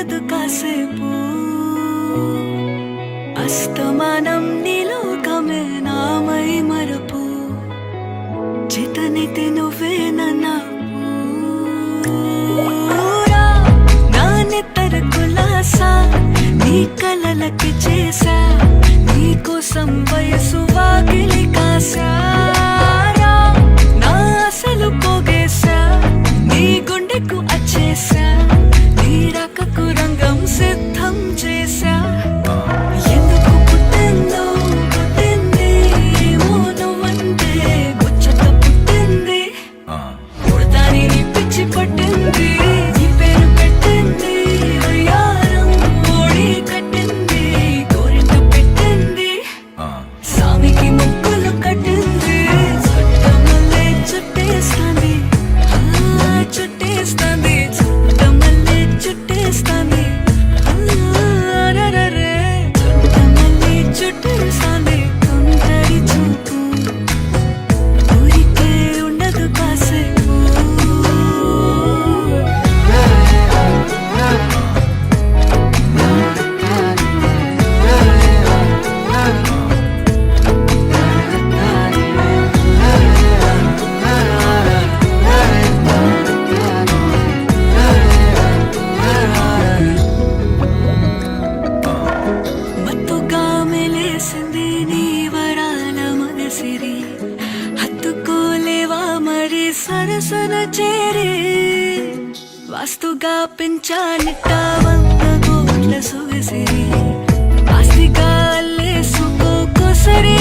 ఉండదు కాసేపు అస్తమానం నీలోకమే నామై మరపు చేతనైతే నువ్వే నాన్నెత్తర కులాసా నీ కలలకి చేసా నీ కోసం వయసు వాకిలి కాసా నా అసలు పోగేసా నీ గుండెకు అచ్చేసా నీ రాకకు రంగం సిద్ధం చేసా ఎందుకు పుట్టిందో పుట్టింది ఏమో నువ్వంటే ముచ్చట పుట్టింది పుడతాని నీ పిచ్చి పట్టింది నీ పేరు పెట్టింది వయ్యారం ఓడి కట్టింది గోరింట పెట్టింది సామికి ముక్కులు కట్టింది చుట్టమల్లే చుట్టేస్తాంది చుట్టేస్తాంది చుట్టమల్లే చుట్టేస్తాంది చుట్టమల్లే చుట్టేస్తాంది కొందరి చూపు ఊరికే ఉండదు కాసేపు మత్తుగా మెలేసింది నీ వరాల మనసిరి హత్తుకోలేవా మరి సరసన చేరి వాస్తుగా పెంచాలిట్ట 100 కోట్ల సొగసిరి ఆస్తిగా అల్లేసుకో సరి